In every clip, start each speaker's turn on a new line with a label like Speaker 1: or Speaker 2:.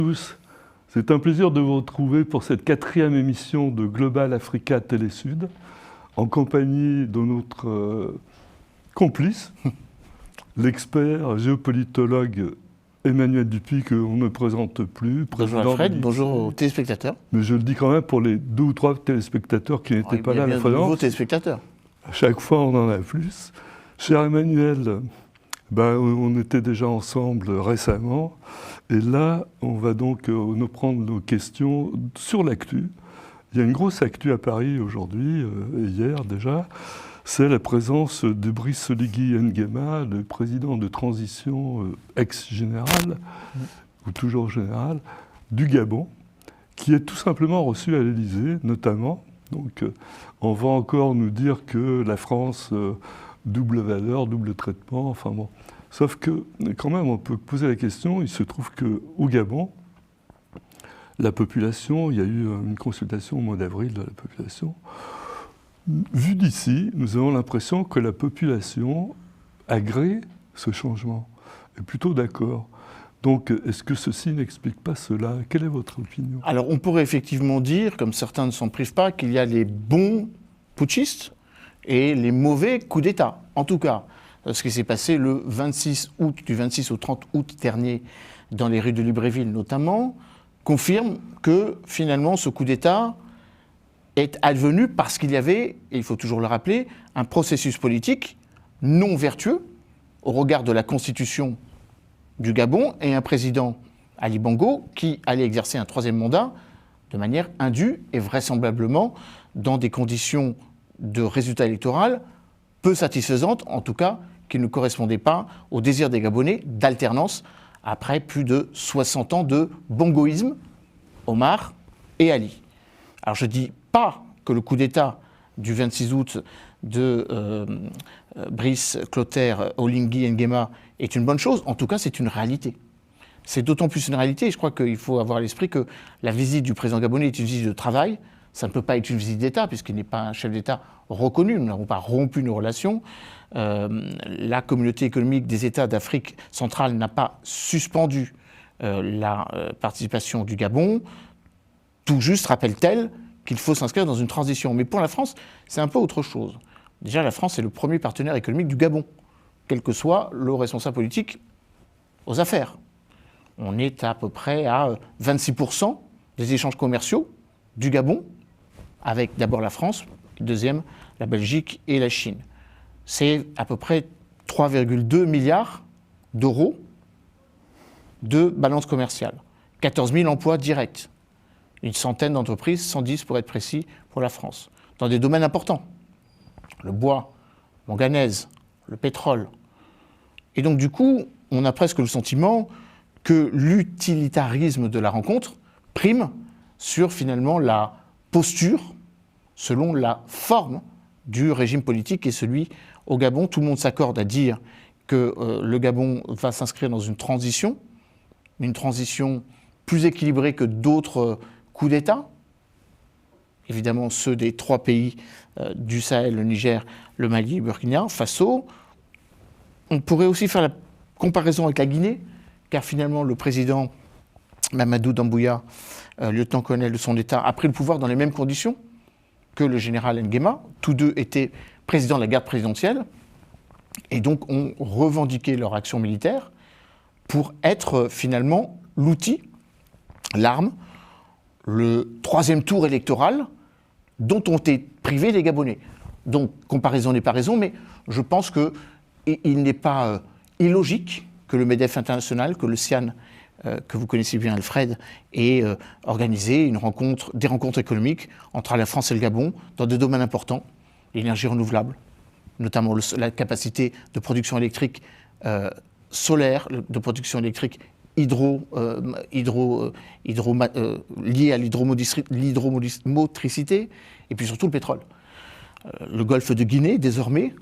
Speaker 1: Tous, c'est un plaisir de vous retrouver pour cette 4e émission de Global Africa Télé-Sud, en compagnie de notre complice, l'expert géopolitologue Emmanuel Dupuy, qu'on ne présente plus.
Speaker 2: Bonjour Alfred, bonjour aux téléspectateurs.
Speaker 1: Mais je le dis quand même pour les 2 ou 3 téléspectateurs qui n'étaient pas là la fois d'avant.
Speaker 2: Nouveaux téléspectateurs.
Speaker 1: À chaque fois, on en a plus. Cher Emmanuel, on était déjà ensemble récemment. Et là, on va donc nous prendre nos questions sur l'actu. Il y a une grosse actu à Paris aujourd'hui, et hier déjà. C'est la présence de Brice Oligui Nguema, le président de transition ex-général, ou toujours général, du Gabon, qui est tout simplement reçu à l'Élysée, notamment. Donc, on va encore nous dire que la France, double valeur, double traitement, enfin bon. Sauf que, quand même, on peut poser la question, il se trouve qu'au Gabon, la population, il y a eu une consultation au mois d'avril de la population. Vu d'ici, nous avons l'impression que la population agrée ce changement, est plutôt d'accord. Donc, est-ce que ceci n'explique pas cela? Quelle est votre opinion?
Speaker 2: Alors, on pourrait effectivement dire, comme certains ne s'en privent pas, qu'il y a les bons putschistes et les mauvais coups d'État. En tout cas, ce qui s'est passé le 26 août, du 26 au 30 août dernier, dans les rues de Libreville notamment, confirme que finalement ce coup d'État est advenu parce qu'il y avait, et il faut toujours le rappeler, un processus politique non vertueux au regard de la constitution du Gabon et un président, Ali Bongo, qui allait exercer un 3e mandat de manière indue et vraisemblablement dans des conditions de résultat électoral peu satisfaisantes, en tout cas qui ne correspondaient pas au désir des Gabonais d'alternance après plus de 60 ans de bongoïsme, Omar et Ali. Alors je ne dis pas que le coup d'État du 26 août de Brice Clotaire Oligui Nguema est une bonne chose, en tout cas c'est une réalité. C'est d'autant plus une réalité, et je crois qu'il faut avoir à l'esprit que la visite du président gabonais est une visite de travail, ça ne peut pas être une visite d'État, puisqu'il n'est pas un chef d'État reconnu, nous n'avons pas rompu nos relations. La communauté économique des États d'Afrique centrale n'a pas suspendu la participation du Gabon. Tout juste rappelle-t-elle qu'il faut s'inscrire dans une transition. Mais pour la France, c'est un peu autre chose. Déjà, la France est le premier partenaire économique du Gabon, quel que soit le responsable politique aux affaires. On est à peu près à 26% des échanges commerciaux du Gabon, avec d'abord la France, deuxième la Belgique et la Chine. C'est à peu près 3,2 milliards d'euros de balance commerciale, 14 000 emplois directs, une centaine d'entreprises, 110 pour être précis, pour la France, dans des domaines importants, le bois, le manganèse, le pétrole. Et donc du coup, on a presque le sentiment que l'utilitarisme de la rencontre prime sur finalement la posture, selon la forme du régime politique et celui au Gabon. Tout le monde s'accorde à dire que le Gabon va s'inscrire dans une transition plus équilibrée que d'autres coups d'État, évidemment ceux des 3 pays du Sahel, le Niger, le Mali, le Burkina Faso. On pourrait aussi faire la comparaison avec la Guinée, car finalement le président Mamadou Doumbouya, lieutenant-colonel de son État, a pris le pouvoir dans les mêmes conditions que le général Nguema. Tous deux étaient présidents de la garde présidentielle et donc ont revendiqué leur action militaire pour être finalement l'outil, l'arme, le 3e tour électoral dont ont été privés les Gabonais. Donc comparaison n'est pas raison, mais je pense qu'il n'est pas illogique que le MEDEF international, que le CIAN, que vous connaissez bien Alfred, ait organisé des rencontres économiques entre la France et le Gabon dans des domaines importants, l'énergie renouvelable, notamment la capacité de production électrique solaire, de production électrique liée à l'hydromotricité, et puis surtout le pétrole. Le golfe de Guinée, désormais,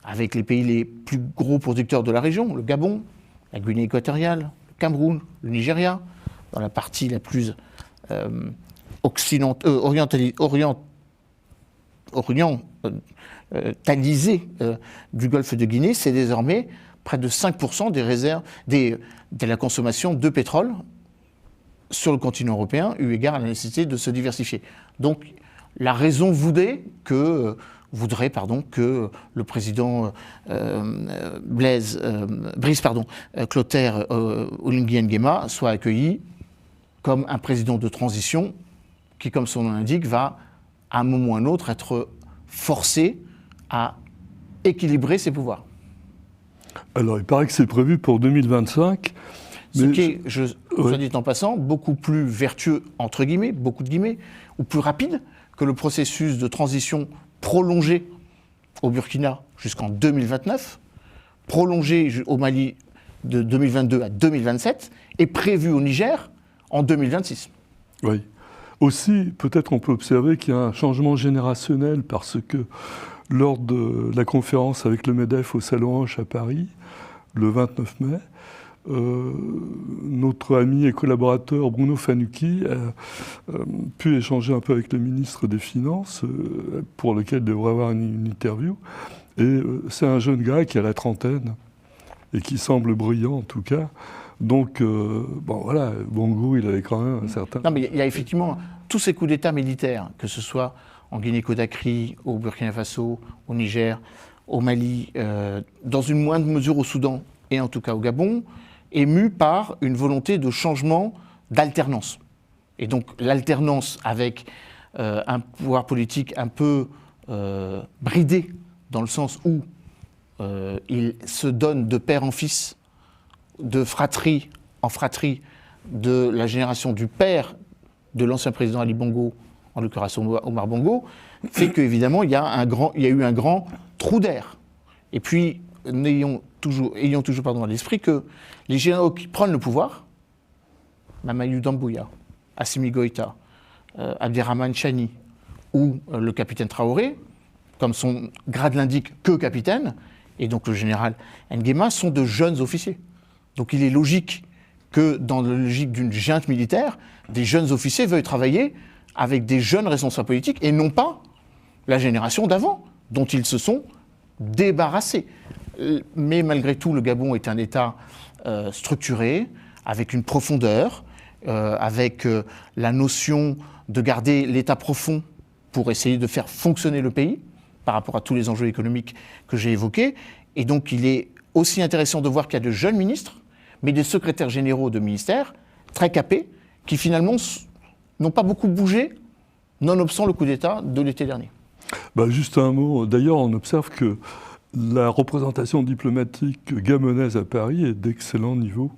Speaker 2: avec les pays les plus gros producteurs de la région, le Gabon, la Guinée équatoriale, le Cameroun, le Nigeria, dans la partie la plus orientalisée du golfe de Guinée, c'est désormais près de 5% des réserves de la consommation de pétrole sur le continent européen, eu égard à la nécessité de se diversifier. Donc, la raison voudrait que le président Brice Clotaire Oligui Nguema soit accueilli comme un président de transition qui, comme son nom l'indique, va à un moment ou à un autre être forcé à équilibrer ses pouvoirs.
Speaker 1: Alors, il paraît que c'est prévu pour 2025.
Speaker 2: Ce qui est, soit dit en passant, beaucoup plus vertueux, entre guillemets, beaucoup de guillemets, ou plus rapide que le processus de transition prolongé au Burkina jusqu'en 2029, prolongé au Mali de 2022 à 2027, et prévu au Niger en 2026.
Speaker 1: Oui. Aussi, peut-être on peut observer qu'il y a un changement générationnel parce que lors de la conférence avec le MEDEF au Salon Hoche à Paris, le 29 mai, notre ami et collaborateur Bruno Fanucchi a pu échanger un peu avec le ministre des Finances, pour lequel il devrait avoir une interview. Et c'est un jeune gars qui a la trentaine et qui semble brillant en tout cas. Donc, voilà, Bongo, il avait quand même un certain...
Speaker 2: Non, mais il y a effectivement tous ces coups d'État militaires, que ce soit en Guinée-Conakry, au Burkina Faso, au Niger, au Mali, dans une moindre mesure au Soudan et en tout cas au Gabon, ému par une volonté de changement d'alternance. Et donc l'alternance avec un pouvoir politique un peu bridé, dans le sens où il se donne de père en fils, de fratrie en fratrie, de la génération du père de l'ancien président Ali Bongo, en l'occurrence Omar Bongo, fait qu'évidemment il y a eu un grand trou d'air. Et puis, ayons toujours à l'esprit que les généraux qui prennent le pouvoir, Mamadou Doumbouya, Assimi Goïta, Abderrahmane Chani ou le capitaine Traoré, comme son grade l'indique, que capitaine, et donc le général Nguema, sont de jeunes officiers. Donc il est logique que dans la logique d'une junte militaire, des jeunes officiers veuillent travailler avec des jeunes responsables politiques et non pas la génération d'avant, dont ils se sont débarrassés. Mais malgré tout, le Gabon est un État structuré, avec une profondeur, avec la notion de garder l'État profond pour essayer de faire fonctionner le pays par rapport à tous les enjeux économiques que j'ai évoqués. Et donc il est aussi intéressant de voir qu'il y a de jeunes ministres, mais des secrétaires généraux de ministères très capés, qui finalement n'ont pas beaucoup bougé, nonobstant le coup d'État de l'été dernier.
Speaker 1: Juste un mot. D'ailleurs, on observe que la représentation diplomatique gabonaise à Paris est d'excellent niveau.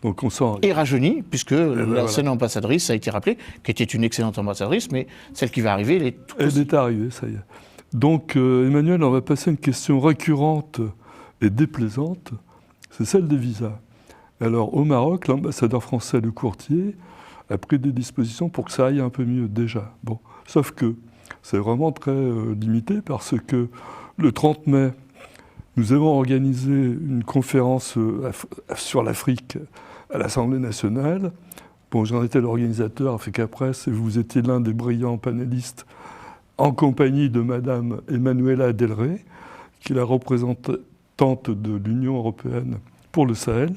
Speaker 1: Donc on sent...
Speaker 2: Et rajeuni, puisque l'ancienne ambassadrice, ça a été rappelé, qui était une excellente ambassadrice, mais celle qui va arriver, elle est tout
Speaker 1: Elle est arrivée, ça y est. Donc Emmanuel, on va passer à une question récurrente et déplaisante, c'est celle des visas. Alors au Maroc, l'ambassadeur français Le Courtier a pris des dispositions pour que ça aille un peu mieux déjà. Bon, sauf que c'est vraiment très limité parce que le 30 mai, nous avons organisé une conférence sur l'Afrique à l'Assemblée nationale. Bon, j'en étais l'organisateur, Africa Press, et vous étiez l'un des brillants panélistes en compagnie de Madame Emmanuela Delrey, qui est la représentante de l'Union européenne pour le Sahel,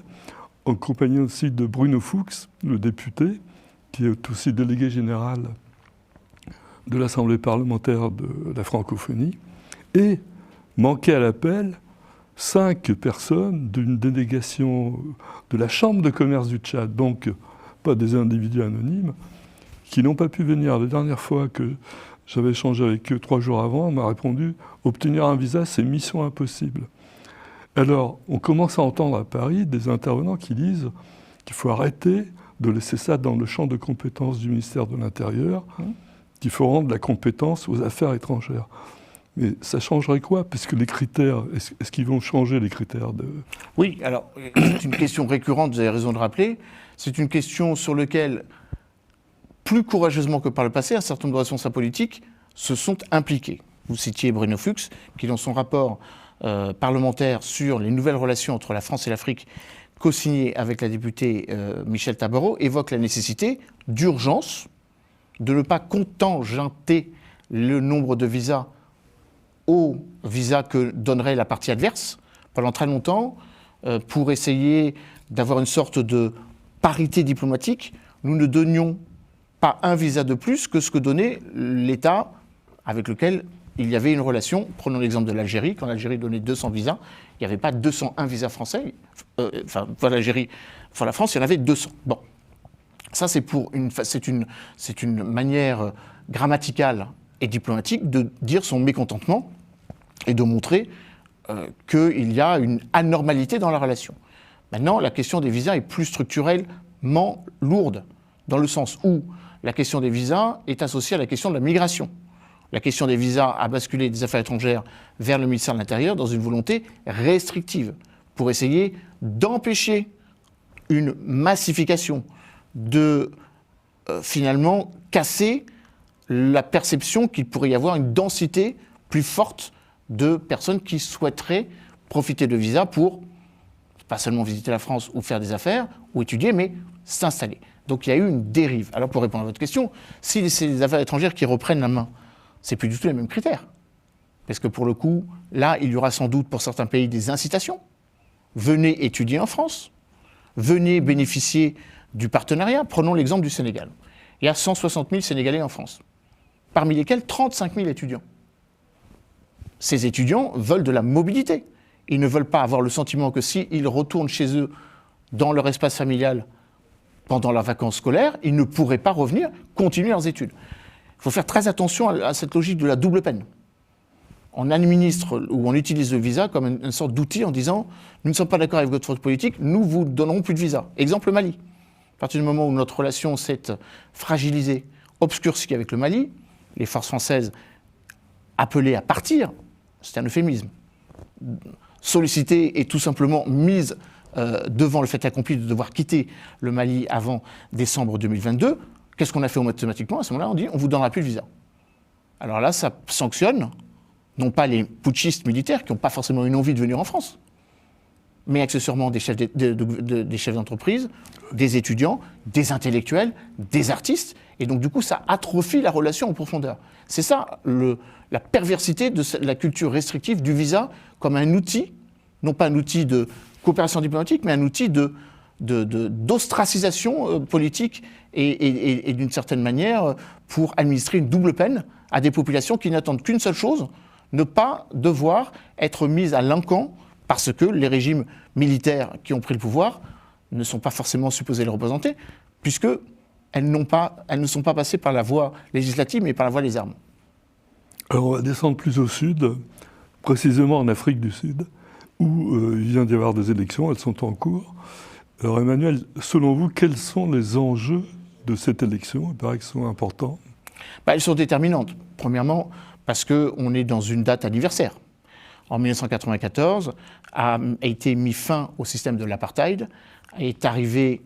Speaker 1: en compagnie aussi de Bruno Fuchs, le député, qui est aussi délégué général de l'Assemblée parlementaire de la francophonie, et manqué à l'appel 5 personnes d'une délégation de la Chambre de commerce du Tchad, donc pas des individus anonymes, qui n'ont pas pu venir. La dernière fois que j'avais échangé avec eux 3 jours avant, on m'a répondu « Obtenir un visa, c'est mission impossible ». Alors, on commence à entendre à Paris des intervenants qui disent qu'il faut arrêter de laisser ça dans le champ de compétences du ministère de l'Intérieur, qu'il faut rendre la compétence aux affaires étrangères. Mais ça changerait quoi? Puisque les critères, est-ce qu'ils vont changer les critères de...
Speaker 2: Oui, alors, c'est une question récurrente, vous avez raison de rappeler. C'est une question sur laquelle, plus courageusement que par le passé, un certain nombre de responsables politiques se sont impliqués. Vous citiez Bruno Fuchs, qui dans son rapport parlementaire sur les nouvelles relations entre la France et l'Afrique, co-signé avec la députée Michèle Tabarot, évoque la nécessité d'urgence de ne pas contingenter le nombre de visas aux visas que donnerait la partie adverse pendant très longtemps pour essayer d'avoir une sorte de parité diplomatique nous ne donnions pas un visa de plus que ce que donnait l'État avec lequel il y avait une relation. Prenons l'exemple de l'Algérie. Quand l'Algérie donnait 200 visas, il n'y avait pas 201 visas français. Pour l'Algérie, pour la France, il y en avait 200. Bon. Ça, c'est une manière grammaticale et diplomatique de dire son mécontentement et de montrer qu'il y a une anormalité dans la relation. Maintenant, la question des visas est plus structurellement lourde, dans le sens où la question des visas est associée à la question de la migration. La question des visas a basculé des affaires étrangères vers le ministère de l'Intérieur dans une volonté restrictive pour essayer d'empêcher une massification, de finalement casser la perception qu'il pourrait y avoir une densité plus forte de personnes qui souhaiteraient profiter de visas pour pas seulement visiter la France ou faire des affaires ou étudier, mais s'installer. Donc il y a eu une dérive. Alors pour répondre à votre question, si c'est les affaires étrangères qui reprennent la main, c'est plus du tout les mêmes critères. Parce que pour le coup, là, il y aura sans doute pour certains pays des incitations. Venez étudier en France, venez bénéficier du partenariat. Prenons l'exemple du Sénégal. Il y a 160 000 Sénégalais en France, parmi lesquels 35 000 étudiants. Ces étudiants veulent de la mobilité. Ils ne veulent pas avoir le sentiment que s'ils retournent chez eux dans leur espace familial pendant leurs vacances scolaires, ils ne pourraient pas revenir continuer leurs études. Il faut faire très attention à cette logique de la double peine. On administre ou on utilise le visa comme une sorte d'outil en disant « nous ne sommes pas d'accord avec votre politique, nous vous donnerons plus de visa ». Exemple Mali. À partir du moment où notre relation s'est fragilisée, obscurcie avec le Mali, les forces françaises appelées à partir, c'est un euphémisme, sollicitées et tout simplement mises devant le fait accompli de devoir quitter le Mali avant décembre 2022, qu'est-ce qu'on a fait automatiquement? À ce moment-là, on dit on ne vous donnera plus de visa. Alors là, ça sanctionne, non pas les putschistes militaires qui n'ont pas forcément une envie de venir en France, mais accessoirement des chefs d'entreprise, des étudiants, des intellectuels, des artistes, et donc du coup ça atrophie la relation en profondeur. C'est ça la perversité de la culture restrictive du visa comme un outil, non pas un outil de coopération diplomatique, mais un outil d'ostracisation politique et d'une certaine manière pour administrer une double peine à des populations qui n'attendent qu'une seule chose, ne pas devoir être mises à l'encan parce que les régimes militaires qui ont pris le pouvoir ne sont pas forcément supposés les représenter, puisqu'elles ne sont pas passées par la voie législative, mais par la voie des armes.
Speaker 1: Alors on va descendre plus au sud, précisément en Afrique du Sud, où il vient d'y avoir des élections, elles sont en cours. Alors Emmanuel, selon vous, quels sont les enjeux de cette élection? Il paraît qu'ils sont importants.
Speaker 2: Elles sont déterminantes. Premièrement, parce qu'on est dans une date anniversaire. En 1994, a été mis fin au système de l'apartheid, est arrivé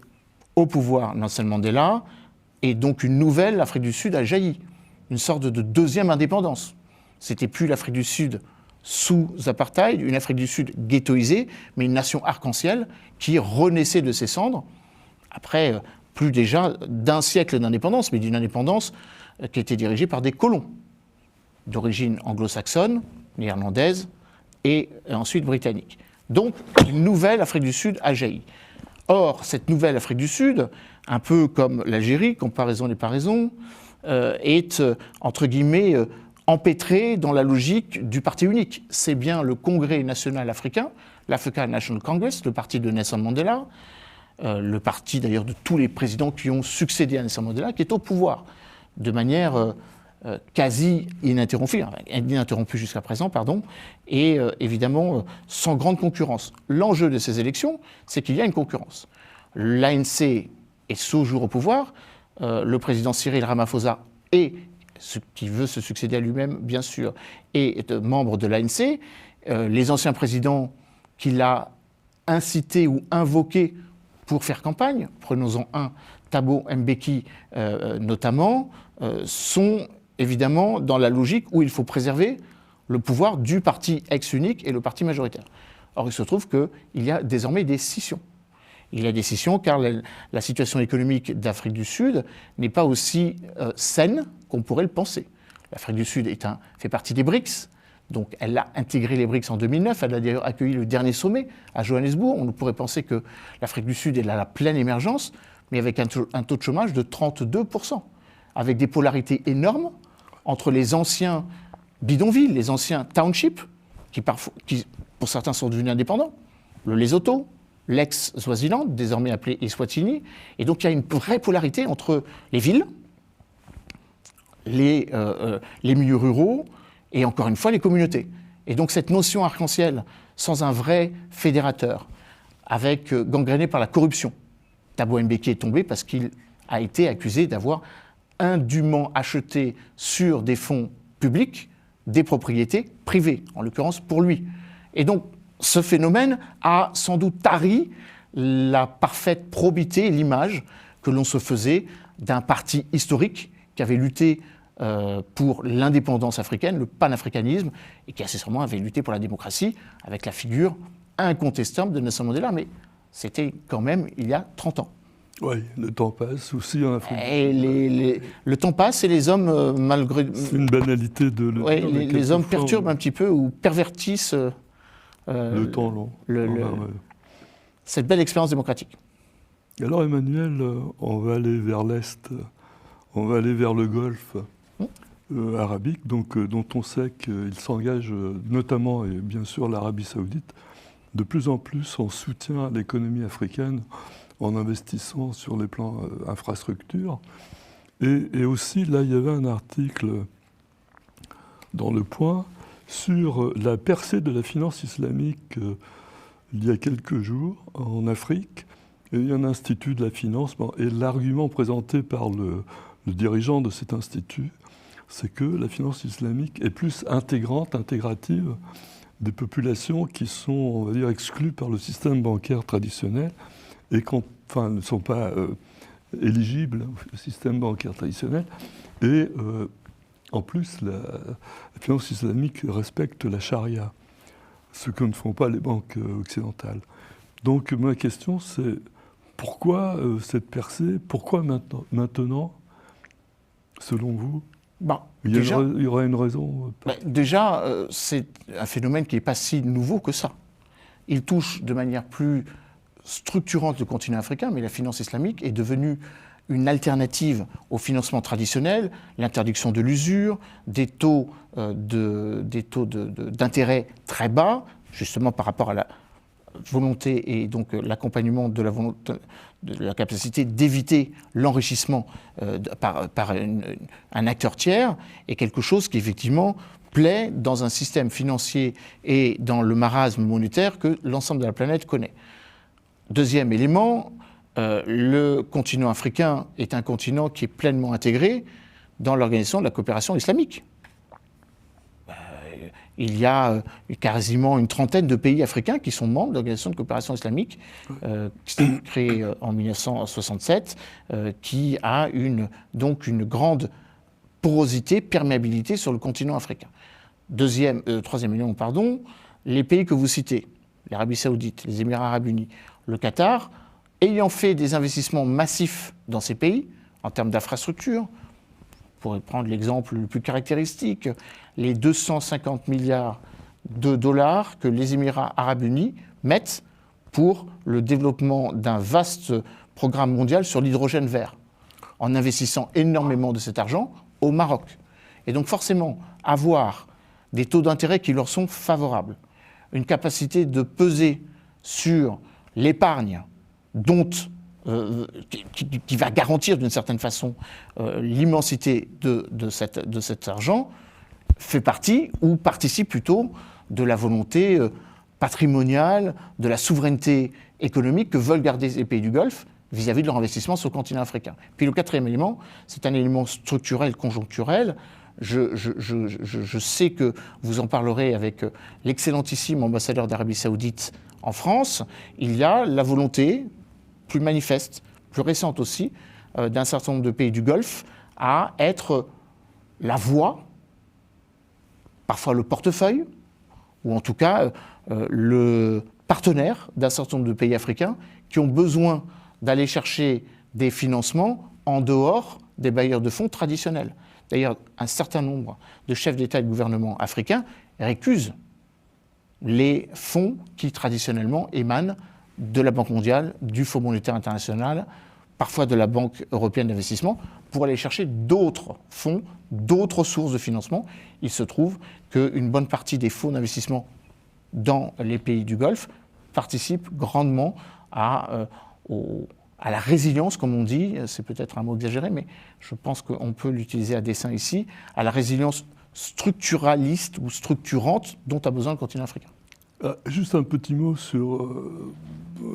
Speaker 2: au pouvoir Nelson Mandela, et donc une nouvelle Afrique du Sud a jailli, une sorte de deuxième indépendance. C'était plus l'Afrique du Sud sous apartheid, une Afrique du Sud ghettoisée, mais une nation arc-en-ciel qui renaissait de ses cendres, après plus déjà d'un siècle d'indépendance, mais d'une indépendance qui était dirigée par des colons, d'origine anglo-saxonne, néerlandaise, et ensuite britannique. Donc, une nouvelle Afrique du Sud a jailli. Or, cette nouvelle Afrique du Sud, un peu comme l'Algérie, comparaison n'est pas raison, est, entre guillemets, empêtrée dans la logique du parti unique. C'est bien le Congrès national africain, l'African National Congress, le parti de Nelson Mandela, le parti d'ailleurs de tous les présidents qui ont succédé à Nelson Mandela, qui est au pouvoir de manière quasi ininterrompue jusqu'à présent, et évidemment sans grande concurrence. L'enjeu de ces élections, c'est qu'il y a une concurrence. L'ANC est toujours au pouvoir, le président Cyril Ramaphosa est, ce qui veut se succéder à lui-même, bien sûr, est membre de l'ANC. Les anciens présidents qu'il a incités ou invoqués pour faire campagne, prenons-en un, Thabo Mbeki notamment, sont évidemment dans la logique où il faut préserver le pouvoir du parti ex-unique et le parti majoritaire. Or, il se trouve qu'il y a désormais des scissions. Il y a des scissions car la situation économique d'Afrique du Sud n'est pas aussi saine qu'on pourrait le penser. L'Afrique du Sud fait partie des BRICS, donc elle a intégré les BRICS en 2009, elle a d'ailleurs accueilli le dernier sommet à Johannesburg. On pourrait penser que l'Afrique du Sud est à la pleine émergence, mais avec un taux de chômage de 32%, avec des polarités énormes entre les anciens bidonvilles, les anciens townships, qui pour certains sont devenus indépendants, le Lesotho, l'ex-Swaziland, désormais appelé Eswatini. Et donc il y a une vraie polarité entre les villes, les milieux ruraux et encore une fois les communautés. Et donc cette notion arc-en-ciel, sans un vrai fédérateur, gangréné par la corruption. Thabo Mbeki est tombé parce qu'il a été accusé d'avoir indûment acheté sur des fonds publics des propriétés privées, en l'occurrence pour lui. Et donc ce phénomène a sans doute tari la parfaite probité et l'image que l'on se faisait d'un parti historique qui avait lutté pour l'indépendance africaine, le panafricanisme, et qui accessoirement avait lutté pour la démocratie avec la figure incontestable de Nelson Mandela. Mais c'était quand même il y a 30 ans.
Speaker 1: Oui, le temps passe aussi en Afrique.
Speaker 2: Et le temps passe et les hommes, malgré...
Speaker 1: C'est une banalité de le
Speaker 2: dire. Les hommes
Speaker 1: fois,
Speaker 2: perturbent un petit peu ou pervertissent
Speaker 1: le temps long.
Speaker 2: Cette belle expérience démocratique.
Speaker 1: Alors Emmanuel, on va aller vers l'Est, on va aller vers le Golfe arabique, donc, dont on sait qu'il s'engage notamment, et bien sûr l'Arabie saoudite, de plus en plus en soutien à l'économie africaine, en investissant sur les plans infrastructures. Et aussi, là, il y avait un article dans Le Point sur la percée de la finance islamique il y a quelques jours en Afrique. Et il y a un institut de la finance, et l'argument présenté par le dirigeant de cet institut, c'est que la finance islamique est plus intégrative des populations qui sont, on va dire, exclues par le système bancaire traditionnel et ne sont pas éligibles au système bancaire traditionnel. Et en plus, la finance islamique respecte la charia, ce que ne font pas les banques occidentales. Donc ma question, c'est pourquoi cette percée? Pourquoi maintenant, selon vous? Il y aura une raison.
Speaker 2: Déjà, c'est un phénomène qui n'est pas si nouveau que ça. Il touche de manière plus structurante le continent africain, mais la finance islamique est devenue une alternative au financement traditionnel, l'interdiction de l'usure, des taux d'intérêt très bas, justement par rapport à la volonté et donc l'accompagnement de la capacité d'éviter l'enrichissement par un acteur tiers, est quelque chose qui effectivement plaît dans un système financier et dans le marasme monétaire que l'ensemble de la planète connaît. Deuxième élément, le continent africain est un continent qui est pleinement intégré dans l'organisation de la coopération islamique. Il y a quasiment une trentaine de pays africains qui sont membres de l'Organisation de coopération islamique, qui s'est créée en 1967, qui a donc une grande porosité, perméabilité sur le continent africain. Troisième élément, les pays que vous citez, l'Arabie saoudite, les Émirats arabes unis, le Qatar, ayant fait des investissements massifs dans ces pays, en termes d'infrastructures, pour prendre l'exemple le plus caractéristique, les 250 milliards de dollars que les Émirats arabes unis mettent pour le développement d'un vaste programme mondial sur l'hydrogène vert, en investissant énormément de cet argent au Maroc. Et donc forcément, avoir des taux d'intérêt qui leur sont favorables, une capacité de peser sur l'épargne qui va garantir d'une certaine façon l'immensité de cet argent, fait partie ou participe plutôt de la volonté patrimoniale, de la souveraineté économique que veulent garder les pays du Golfe vis-à-vis de leur investissement sur le continent africain. Puis le quatrième élément, c'est un élément structurel, conjoncturel. Je sais que vous en parlerez avec l'excellentissime ambassadeur d'Arabie saoudite en France. Il y a la volonté plus manifeste, plus récente aussi, d'un certain nombre de pays du Golfe à être la voix, parfois le portefeuille, ou en tout cas le partenaire d'un certain nombre de pays africains qui ont besoin d'aller chercher des financements en dehors des bailleurs de fonds traditionnels. D'ailleurs, un certain nombre de chefs d'État et de gouvernement africains récusent les fonds qui traditionnellement émanent de la Banque mondiale, du Fonds monétaire international, parfois de la Banque européenne d'investissement, pour aller chercher d'autres fonds, d'autres sources de financement. Il se trouve qu'une bonne partie des fonds d'investissement dans les pays du Golfe participent grandement à la résilience, comme on dit, c'est peut-être un mot exagéré, mais je pense qu'on peut l'utiliser à dessein ici, à la résilience structuraliste ou structurante dont a besoin le continent africain.
Speaker 1: Juste un petit mot sur...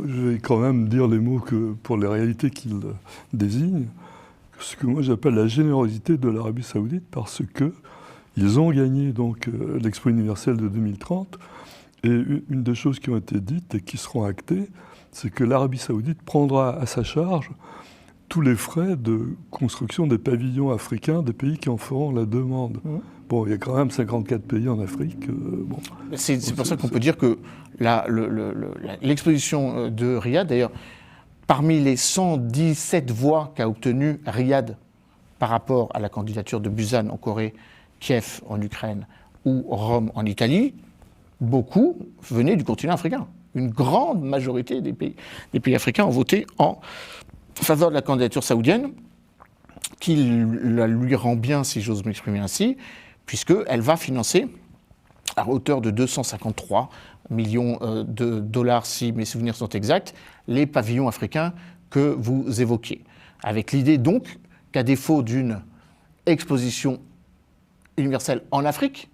Speaker 1: je vais quand même dire les mots pour les réalités qu'il désigne. Ce que moi j'appelle la générosité de l'Arabie Saoudite, parce qu'ils ont gagné donc l'Expo universelle de 2030. Et une des choses qui ont été dites et qui seront actées, c'est que l'Arabie Saoudite prendra à sa charge tous les frais de construction des pavillons africains des pays qui en feront la demande. Bon, il y a quand même 54 pays en Afrique. Bon.
Speaker 2: C'est pour ça qu'on peut dire que l'exposition de Riyad, d'ailleurs, parmi les 117 voix qu'a obtenues Riyad par rapport à la candidature de Busan en Corée, Kiev en Ukraine ou Rome en Italie, beaucoup venaient du continent africain. Une grande majorité des pays africains ont voté en faveur de la candidature saoudienne, qui lui rend bien, si j'ose m'exprimer ainsi, puisqu'elle va financer à hauteur de 253 millions de dollars, si mes souvenirs sont exacts, les pavillons africains que vous évoquiez. Avec l'idée donc qu'à défaut d'une exposition universelle en Afrique,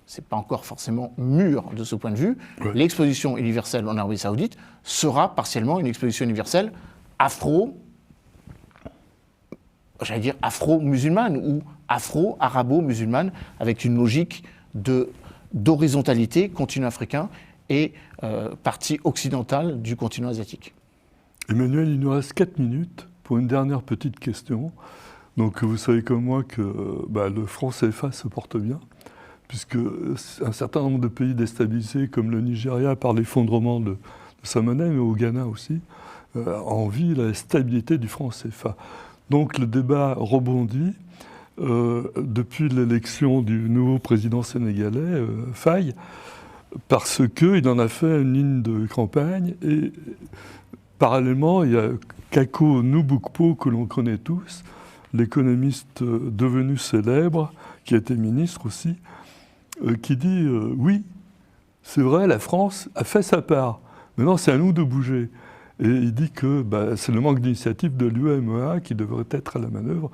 Speaker 2: c'est pas encore forcément mûr de ce point de vue, l'exposition universelle en Arabie Saoudite sera partiellement une exposition universelle afro-musulmane ou afro-arabo-musulmane, avec une logique d'horizontalité continent africain et partie occidentale du continent asiatique.
Speaker 1: Emmanuel, il nous reste 4 minutes pour une dernière petite question. Donc vous savez comme moi que le franc CFA se porte bien, puisque un certain nombre de pays déstabilisés, comme le Nigeria, par l'effondrement de sa monnaie, mais au Ghana aussi, envient la stabilité du franc CFA. Donc le débat rebondit. Depuis l'élection du nouveau président sénégalais, Faye, parce qu'il en a fait une ligne de campagne. Et parallèlement, il y a Kako Nubukpo, que l'on connaît tous, l'économiste devenu célèbre, qui a été ministre aussi, qui dit oui, c'est vrai, la France a fait sa part. Maintenant, c'est à nous de bouger. Et il dit que c'est le manque d'initiative de l'UEMOA qui devrait être à la manœuvre,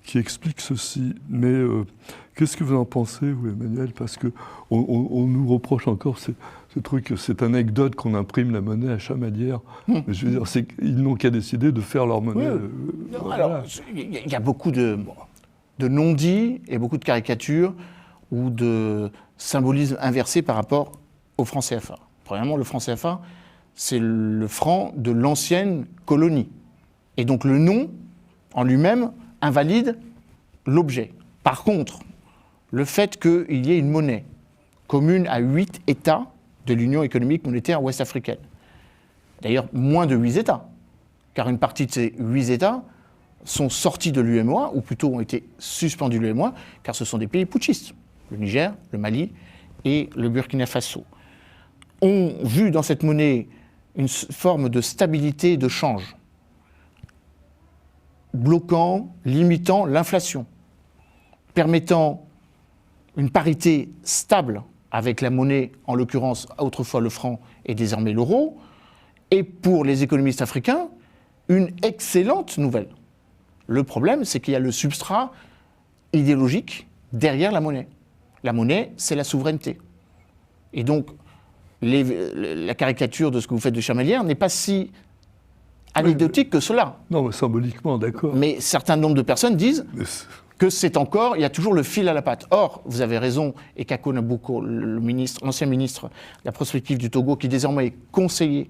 Speaker 1: qui explique ceci. Mais qu'est-ce que vous en pensez, vous, Emmanuel? Parce qu'on nous reproche encore ce truc, cette anecdote qu'on imprime la monnaie à chamadière. Mais je veux dire, ils n'ont qu'à décider de faire leur monnaie.
Speaker 2: Alors, il y a beaucoup de non-dits et beaucoup de caricatures ou de symbolisme inversé par rapport au franc CFA. Premièrement, le franc CFA, c'est le franc de l'ancienne colonie. Et donc le nom, en lui-même, invalide l'objet. Par contre, le fait qu'il y ait une monnaie commune à 8 États de l'Union économique monétaire ouest-africaine, d'ailleurs moins de 8 États, car une partie de ces 8 États sont sortis de l'UEMOA, ou plutôt ont été suspendus de l'UEMOA, car ce sont des pays putschistes, le Niger, le Mali et le Burkina Faso, ont vu dans cette monnaie une forme de stabilité de change, bloquant, limitant l'inflation, permettant une parité stable avec la monnaie, en l'occurrence autrefois le franc et désormais l'euro, et pour les économistes africains, une excellente nouvelle. Le problème, c'est qu'il y a le substrat idéologique derrière la monnaie. La monnaie, c'est la souveraineté. Et donc, la caricature de ce que vous faites de chamalière n'est pas si anecdotique que cela.
Speaker 1: Non, mais symboliquement, d'accord.
Speaker 2: Mais certain nombre de personnes disent que c'est encore, il y a toujours le fil à la patte. Or, vous avez raison, et Kako Nabuko, l'ancien ministre de la prospective du Togo, qui désormais est conseiller,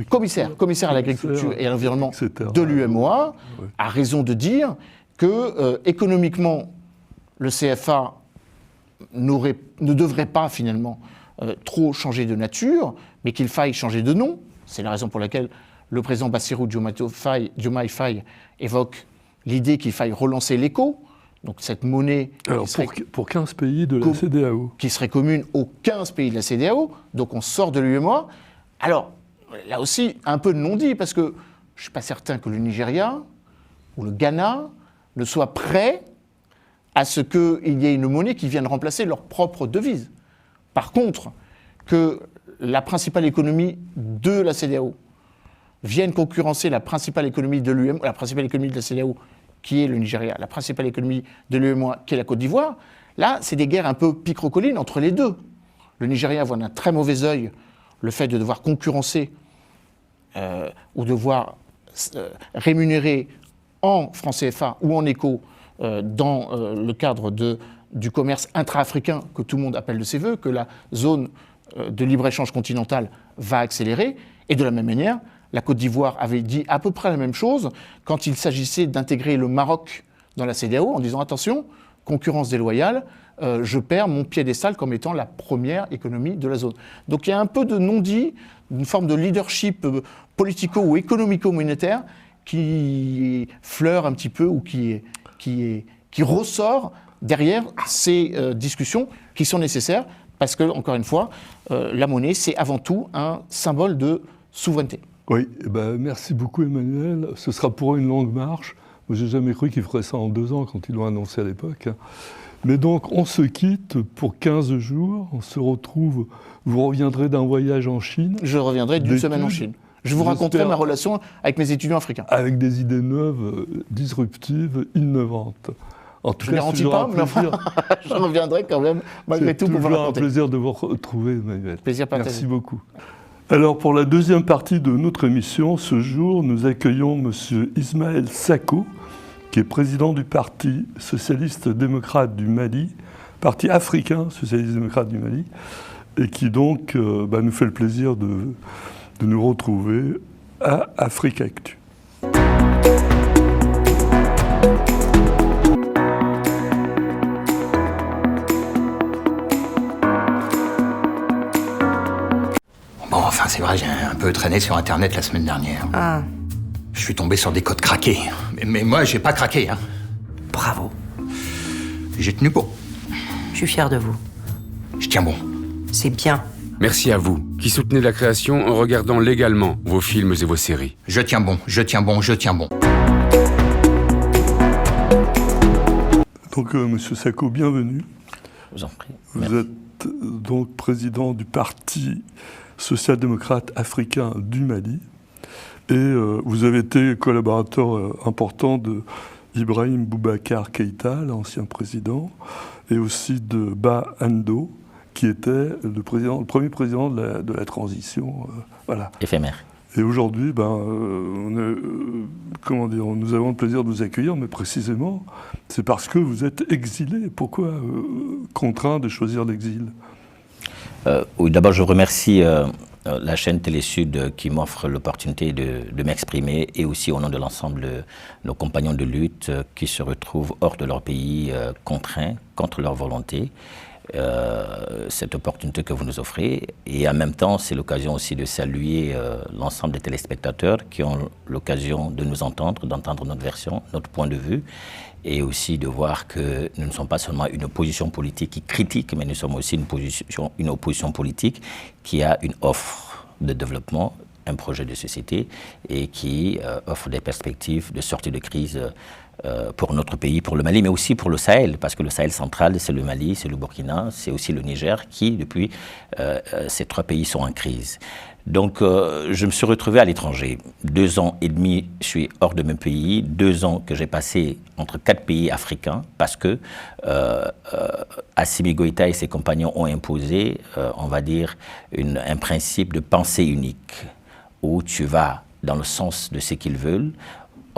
Speaker 2: commissaire à l'agriculture et à l'environnement de l'UEMOA, a raison de dire que économiquement, le CFA ne devrait pas finalement trop changer de nature, mais qu'il faille changer de nom. C'est la raison pour laquelle le président Bassirou Diomaye Faye évoque l'idée qu'il faille relancer l'éco, donc cette monnaie
Speaker 1: pour 15 pays de la CEDEAO.
Speaker 2: Qui serait commune aux 15 pays de la CEDEAO, donc on sort de l'UEMOA. Alors, là aussi, un peu de non-dit, parce que je ne suis pas certain que le Nigeria ou le Ghana ne soient prêts à ce qu'il y ait une monnaie qui vienne remplacer leur propre devise. Par contre, que la principale économie de la CEDEAO vienne concurrencer la principale économie de l'UEMOA, la principale économie de la CEDEAO, qui est le Nigeria, la principale économie de l'UEMOA, qui est la Côte d'Ivoire, là, c'est des guerres un peu picrocolines entre les deux. Le Nigeria voit d'un très mauvais œil le fait de devoir concurrencer ou devoir rémunérer en francs CFA ou en éco dans le cadre du commerce intra-africain que tout le monde appelle de ses voeux, que la zone de libre-échange continental va accélérer. Et de la même manière, la Côte d'Ivoire avait dit à peu près la même chose quand il s'agissait d'intégrer le Maroc dans la CEDEAO en disant « Attention, concurrence déloyale, je perds mon piédestal comme étant la première économie de la zone ». Donc il y a un peu de non-dit, une forme de leadership politico- ou économico-monétaire qui fleure un petit peu ou qui ressort derrière ces discussions qui sont nécessaires parce que, encore une fois, la monnaie, c'est avant tout un symbole de souveraineté.
Speaker 1: Oui, merci beaucoup Emmanuel. Ce sera pour eux une longue marche. Moi, j'ai jamais cru qu'ils feraient ça en 2 ans quand ils l'ont annoncé à l'époque. Mais donc, on se quitte pour 15 jours. On se retrouve. Vous reviendrez d'un voyage en Chine.
Speaker 2: Je reviendrai d'une semaine en Chine. Je vous raconterai ma relation avec mes étudiants africains.
Speaker 1: Avec des idées neuves, disruptives, innovantes. En tout
Speaker 2: cas, je ne garantis pas, mais enfin, je reviendrai quand même, malgré tout, pour vous raconter.
Speaker 1: C'est toujours un plaisir de vous retrouver, Emmanuel.
Speaker 2: Plaisir partagé.
Speaker 1: Merci beaucoup. Alors, pour la deuxième partie de notre émission, ce jour, nous accueillons M. Ismaël Sako, qui est président du Parti socialiste-démocrate du Mali, Parti africain socialiste-démocrate du Mali, et qui donc nous fait le plaisir de nous retrouver à Africactu.
Speaker 3: Bon, enfin, c'est vrai, j'ai un peu traîné sur Internet la semaine dernière.
Speaker 4: Ah.
Speaker 3: Je suis tombé sur des codes craqués. Mais moi, j'ai pas craqué, hein.
Speaker 4: Bravo.
Speaker 3: J'ai tenu bon.
Speaker 4: Je suis fier de vous.
Speaker 3: Je tiens bon.
Speaker 4: C'est bien.
Speaker 5: Merci à vous, qui soutenez la création en regardant légalement vos films et vos séries.
Speaker 3: Je tiens bon, je tiens bon, je tiens bon.
Speaker 1: Donc, Monsieur Sako, bienvenue.
Speaker 6: Je vous en prie.
Speaker 1: Vous êtes donc président du Parti social-démocrate africain du Mali. Et vous avez été collaborateur important de Ibrahim Boubacar Keïta, l'ancien président, et aussi de Bah Ando, qui était le premier président de la transition. Voilà.
Speaker 6: Éphémère.
Speaker 1: Et aujourd'hui, nous avons le plaisir de vous accueillir, mais précisément, c'est parce que vous êtes exilé. Pourquoi contraint de choisir l'exil ?
Speaker 6: Oui, d'abord, je remercie la chaîne Télésud qui m'offre l'opportunité de m'exprimer, et aussi au nom de l'ensemble de nos compagnons de lutte qui se retrouvent hors de leur pays, contraints contre leur volonté. Cette opportunité que vous nous offrez, et en même temps c'est l'occasion aussi de saluer l'ensemble des téléspectateurs qui ont l'occasion de nous entendre, d'entendre notre version, notre point de vue, et aussi de voir que nous ne sommes pas seulement une opposition politique qui critique, mais nous sommes aussi une opposition politique qui a une offre de développement, un projet de société, et qui offre des perspectives de sortie de crise pour notre pays, pour le Mali, mais aussi pour le Sahel, parce que le Sahel central, c'est le Mali, c'est le Burkina, c'est aussi le Niger, qui, depuis, ces 3 pays sont en crise. Donc, je me suis retrouvé à l'étranger. 2 ans et demi, je suis hors de mon pays. 2 ans que j'ai passé entre 4 pays africains, parce que Assimi Goïta et ses compagnons ont imposé, on va dire, un principe de pensée unique, où tu vas dans le sens de ce qu'ils veulent,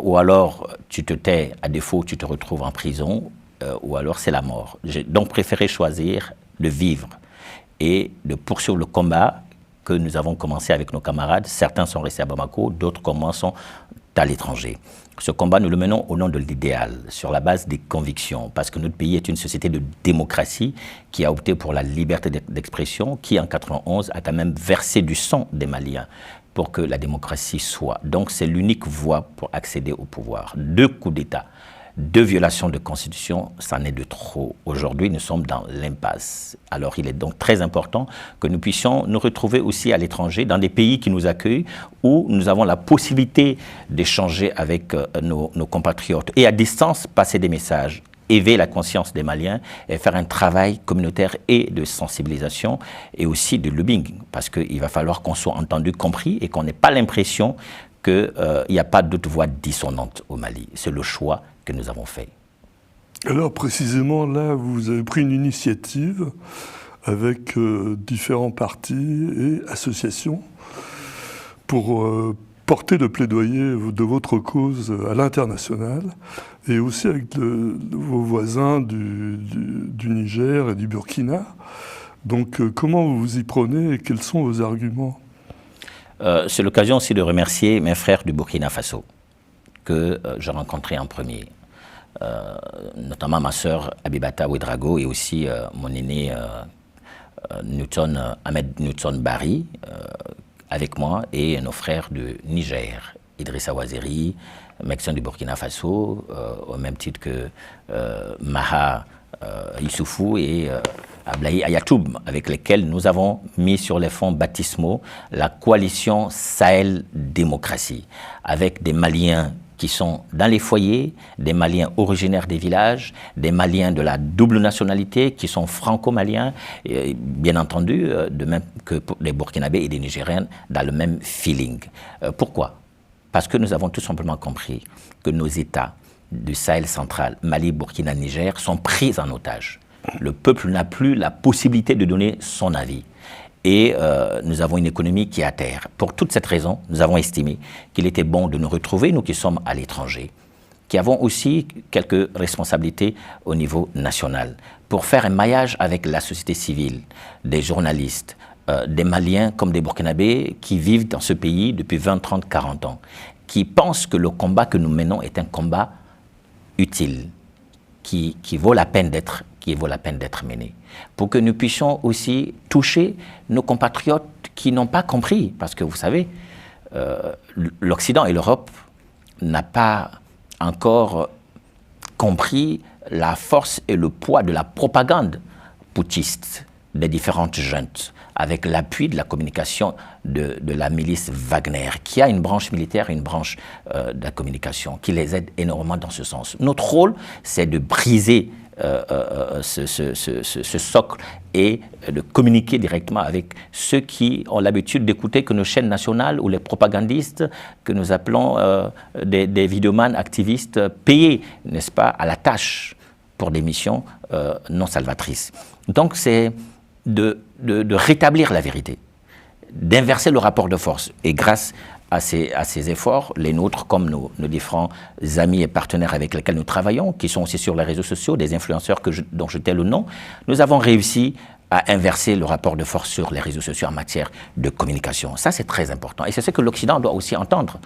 Speaker 6: ou alors tu te tais, à défaut tu te retrouves en prison, ou alors c'est la mort. J'ai donc préféré choisir de vivre et de poursuivre le combat que nous avons commencé avec nos camarades. Certains sont restés à Bamako, d'autres commencent à l'étranger. Ce combat, nous le menons au nom de l'idéal, sur la base des convictions, parce que notre pays est une société de démocratie qui a opté pour la liberté d'expression, qui en 1991 a quand même versé du sang des Maliens pour que la démocratie soit. Donc c'est l'unique voie pour accéder au pouvoir. 2 coups d'État. de violations de constitution, ça n'est de trop. Aujourd'hui, nous sommes dans l'impasse. Alors, il est donc très important que nous puissions nous retrouver aussi à l'étranger, dans des pays qui nous accueillent, où nous avons la possibilité d'échanger avec nos compatriotes et à distance passer des messages, éveiller la conscience des Maliens et faire un travail communautaire et de sensibilisation et aussi de lobbying, parce qu'il va falloir qu'on soit entendu, compris et qu'on n'ait pas l'impression qu'il n'y a pas d'autres voix dissonantes au Mali. C'est le choix que nous avons fait.
Speaker 1: Alors précisément là, vous avez pris une initiative avec différents partis et associations pour porter le plaidoyer de votre cause à l'international et aussi avec vos voisins du Niger et du Burkina. Donc comment vous vous y prenez et quels sont vos arguments ?
Speaker 6: C'est l'occasion aussi de remercier mes frères du Burkina Faso que j'ai rencontrés en premier. Notamment ma sœur Abibata Ouedraogo et aussi mon aîné Ahmed Newton Barry avec moi et nos frères du Niger, Idrissa Ouazeri, Mexon du Burkina Faso, au même titre que Maha Issoufou et Ablaye Ayatoub, avec lesquels nous avons mis sur les fonds baptismaux la coalition Sahel Démocratie, avec des Maliens qui sont dans les foyers, des Maliens originaires des villages, des Maliens de la double nationalité qui sont franco-maliens, et bien entendu, de même que les Burkinabés et les Nigériens, dans le même feeling. Pourquoi ? Parce que nous avons tout simplement compris que nos États du Sahel central, Mali, Burkina, Niger, sont pris en otage. Le peuple n'a plus la possibilité de donner son avis. Et nous avons une économie qui est à terre. Pour toute cette raison, nous avons estimé qu'il était bon de nous retrouver, nous qui sommes à l'étranger, qui avons aussi quelques responsabilités au niveau national, pour faire un maillage avec la société civile, des journalistes, des Maliens comme des Burkinabés qui vivent dans ce pays depuis 20, 30, 40 ans, qui pensent que le combat que nous menons est un combat utile, qui vaut la peine d'être mené, pour que nous puissions aussi toucher nos compatriotes qui n'ont pas compris, parce que vous savez, l'Occident et l'Europe n'ont pas encore compris la force et le poids de la propagande putschiste des différentes juntes, avec l'appui de la communication de la milice Wagner, qui a une branche militaire et une branche de la communication, qui les aide énormément dans ce sens. Notre rôle, c'est de briser ce socle et de communiquer directement avec ceux qui ont l'habitude d'écouter que nos chaînes nationales ou les propagandistes que nous appelons des vidéomans activistes payés, n'est-ce pas, à la tâche pour des missions non salvatrices. Donc c'est de rétablir la vérité, d'inverser le rapport de force. Et grâce à ces efforts, les nôtres, comme nos différents amis et partenaires avec lesquels nous travaillons, qui sont aussi sur les réseaux sociaux, des influenceurs dont je tais le nom, nous avons réussi à inverser le rapport de force sur les réseaux sociaux en matière de communication. Ça, c'est très important. Et c'est ce que l'Occident doit aussi entendre.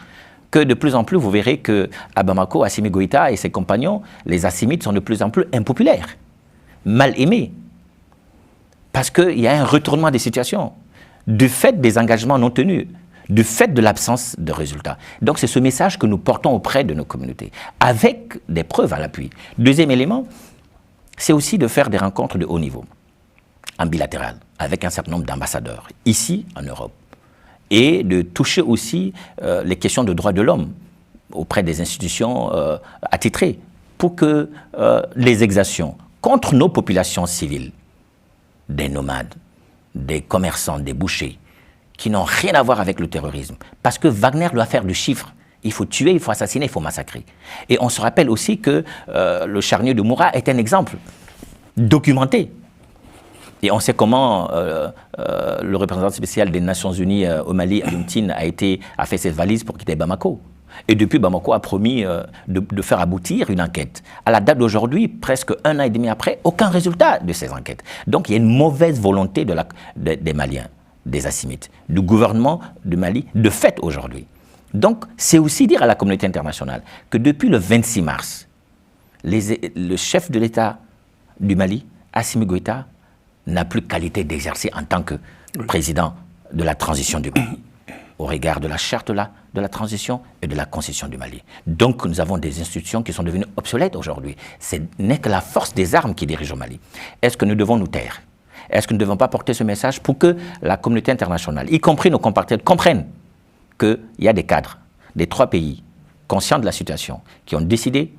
Speaker 6: Que de plus en plus, vous verrez qu'à Bamako, Assimi Goïta et ses compagnons, les Assimides sont de plus en plus impopulaires, mal aimés. Parce qu'il y a un retournement des situations, du fait des engagements non tenus, du fait de l'absence de résultats. Donc c'est ce message que nous portons auprès de nos communautés, avec des preuves à l'appui. Deuxième élément, c'est aussi de faire des rencontres de haut niveau, en bilatéral, avec un certain nombre d'ambassadeurs, ici en Europe, et de toucher aussi les questions de droits de l'homme auprès des institutions attitrées, pour que les exactions contre nos populations civiles, des nomades, des commerçants, des bouchers, qui n'ont rien à voir avec le terrorisme. Parce que Wagner doit faire du chiffre. Il faut tuer, il faut assassiner, il faut massacrer. Et on se rappelle aussi que le charnier de Moura est un exemple documenté. Et on sait comment le représentant spécial des Nations Unies au Mali, Alioune, a fait cette valise pour quitter Bamako. Et depuis, Bamako a promis de faire aboutir une enquête. À la date d'aujourd'hui, presque 1 an et demi après, aucun résultat de ces enquêtes. Donc il y a une mauvaise volonté des Maliens, des Assimites, du gouvernement du Mali, de fait aujourd'hui. Donc c'est aussi dire à la communauté internationale que depuis le 26 mars, le chef de l'État du Mali, Assimi Goïta, n'a plus qualité d'exercer en tant que président de la transition du Mali. au regard de la charte de la transition et de la constitution du Mali. Donc nous avons des institutions qui sont devenues obsolètes aujourd'hui. Ce n'est que la force des armes qui dirige au Mali. Est-ce que nous devons nous taire? Est-ce que nous ne devons pas porter ce message pour que la communauté internationale, y compris nos compatriotes, comprennent qu'il y a des cadres des 3 pays conscients de la situation qui ont décidé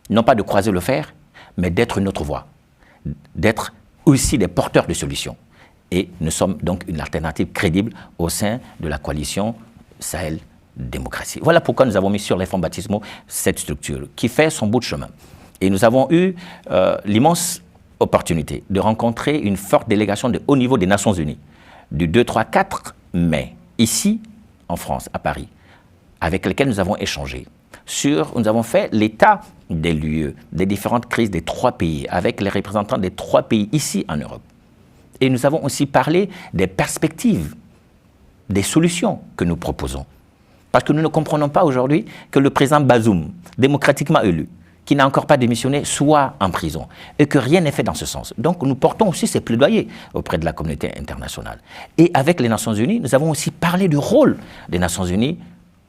Speaker 6: non pas de croiser le fer, mais d'être une autre voie, d'être aussi des porteurs de solutions. Et nous sommes donc une alternative crédible au sein de la coalition Sahel Démocratie. Voilà pourquoi nous avons mis sur les fonds baptismaux cette structure qui fait son bout de chemin. Et nous avons eu l'immense opportunité de rencontrer une forte délégation de haut niveau des Nations Unies du 2, 3, 4 mai, ici en France, à Paris, avec lesquels nous avons échangé. Nous avons fait l'état des lieux, des différentes crises des 3 pays, avec les représentants des 3 pays ici en Europe. Et nous avons aussi parlé des perspectives, des solutions que nous proposons. Parce que nous ne comprenons pas aujourd'hui que le président Bazoum, démocratiquement élu, qui n'a encore pas démissionné, soit en prison, et que rien n'est fait dans ce sens. Donc nous portons aussi ces plaidoyers auprès de la communauté internationale. Et avec les Nations Unies, nous avons aussi parlé du rôle des Nations Unies